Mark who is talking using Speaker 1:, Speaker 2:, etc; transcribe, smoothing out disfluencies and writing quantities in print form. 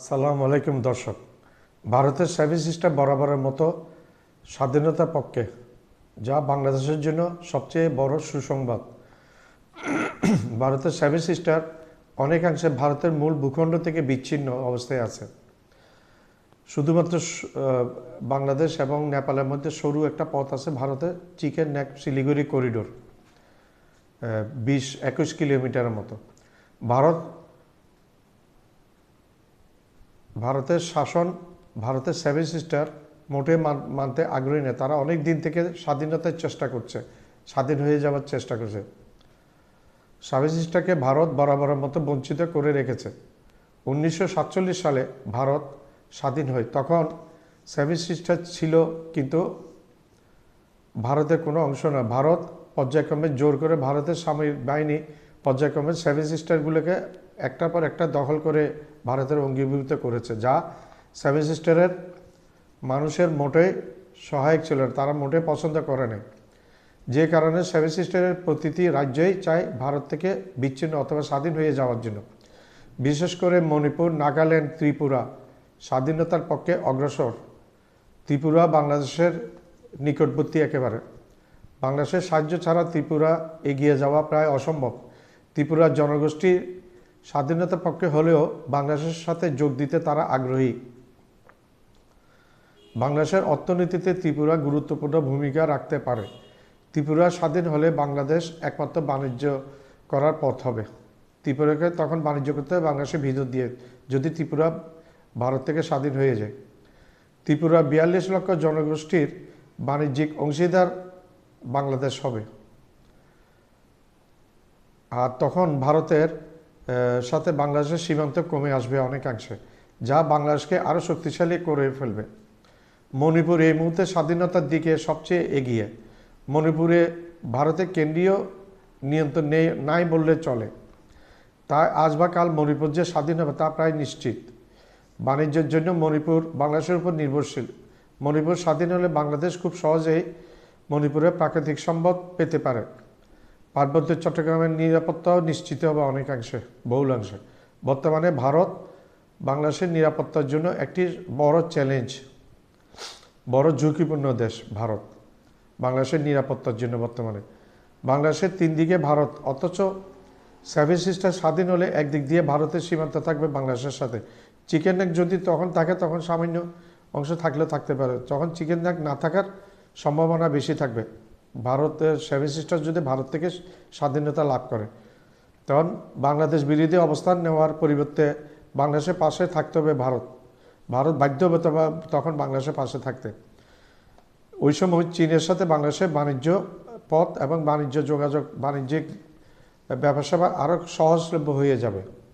Speaker 1: আসসালামু আলাইকুম দর্শক। ভারতের সেভেন সিস্টার বরাবরের মতো স্বাধীনতার পক্ষে, যা বাংলাদেশের জন্য সবচেয়ে বড় সুসংবাদ। ভারতের সেভেন সিস্টার অনেকাংশে ভারতের মূল ভূখণ্ড থেকে বিচ্ছিন্ন অবস্থায় আছে। শুধুমাত্র বাংলাদেশ এবং নেপালের মধ্যে সরু একটা পথ আছে, ভারতের চিকেন নেক শিলিগুড়ি করিডোর, 20-21 কিলোমিটারের মতো। ভারতের শাসন ভারতের সেভেন সিস্টার মোটে মানতে আগ্রহী নেই। তারা অনেক দিন থেকে স্বাধীনতার চেষ্টা করছে, স্বাধীন হয়ে যাওয়ার চেষ্টা করছে। সেভেন সিস্টারকে ভারত বরাবরের মতো বঞ্চিত করে রেখেছে। 1947 সালে ভারত স্বাধীন হয়, তখন সেভেন সিস্টার ছিল কিন্তু ভারতের কোনো অংশ না। ভারত পর্যায়ক্রমে জোর করে ভারতের সামরিক বাহিনী পর্যায়ক্রমে সেভেন সিস্টারগুলোকে একটার পর একটা দখল করে ভারতের অঙ্গীভূত করেছে, যা সেভেন সিস্টারের মানুষের মোটেই সহায়ক ছিল, তারা মোটেই পছন্দ করে নাই। যে কারণে সেভেন সিস্টারের প্রতিটি রাজ্যই চায় ভারত থেকে বিচ্ছিন্ন অথবা স্বাধীন হয়ে যাওয়ার জন্য। বিশেষ করে মণিপুর, নাগাল্যান্ড, ত্রিপুরা স্বাধীনতার পক্ষে অগ্রসর। ত্রিপুরা বাংলাদেশের নিকটবর্তী একেবারে। বাংলাদেশের সাহায্য ছাড়া ত্রিপুরা এগিয়ে যাওয়া প্রায় অসম্ভব। ত্রিপুরার জনগোষ্ঠী স্বাধীনতার পক্ষে হলেও বাংলাদেশের সাথে যোগ দিতে তারা আগ্রহী। বাংলাদেশের অর্থনীতিতে ত্রিপুরা গুরুত্বপূর্ণ ভূমিকা রাখতে পারে। ত্রিপুরা স্বাধীন হলে বাংলাদেশ একমাত্র বাণিজ্য করার পথ হবে। ত্রিপুরাকে তখন বাণিজ্য করতে হবে বাংলাদেশের ভিতর দিয়ে, যদি ত্রিপুরা ভারত থেকে স্বাধীন হয়ে যায়। ত্রিপুরা 42 লক্ষ জনগোষ্ঠীর বাণিজ্যিক অংশীদার বাংলাদেশ হবে। আর তখন ভারতের সাথে বাংলাদেশের সীমান্ত কমে আসবে অনেকাংশে, যা বাংলাদেশকে আরও শক্তিশালী করে ফেলবে। মণিপুর এই মুহূর্তে স্বাধীনতার দিকে সবচেয়ে এগিয়ে। মণিপুরে ভারতের কেন্দ্রীয় নিয়ন্ত্রণ নাই বললে চলে। তাই আজ বা কাল মণিপুর যে স্বাধীন হবে তা প্রায় নিশ্চিত। বাণিজ্যের জন্য মণিপুর বাংলাদেশের উপর নির্ভরশীল। মণিপুর স্বাধীন হলে বাংলাদেশ খুব সহজেই মণিপুরের প্রাকৃতিক সম্পদ পেতে পারে। পার্বত্য চট্টগ্রামের নিরাপত্তাও নিশ্চিত হবে অনেকাংশে, বহুলাংশে। বর্তমানে ভারত বাংলাদেশের নিরাপত্তার জন্য একটি বড় চ্যালেঞ্জ, বড় ঝুঁকিপূর্ণ দেশ ভারত বাংলাদেশের নিরাপত্তার জন্য। বর্তমানে বাংলাদেশের 3 দিকে ভারত, অথচ সেভেন সিস্টার স্বাধীন হলে একদিক দিয়ে ভারতের সীমান্ত থাকবে বাংলাদেশের সাথে। চিকেন নেক যদি তখন থাকে, তখন সামান্য অংশ থাকলে থাকতে পারে, তখন চিকেন নেক না থাকার সম্ভাবনা বেশি থাকবে। ভারতের সেভেন সিস্টার যদি ভারত থেকে স্বাধীনতা লাভ করে, তখন বাংলাদেশ বিরোধী অবস্থান নেওয়ার পরিবর্তে বাংলাদেশের পাশে থাকতে হবে ভারত বাধ্য হবে তখন বাংলাদেশের পাশে থাকতে। ওই সময় চীনের সাথে বাংলাদেশের বাণিজ্য পথ এবং বাণিজ্য যোগাযোগ, বাণিজ্যিক ব্যবসা আরও সহজলভ্য হয়ে যাবে।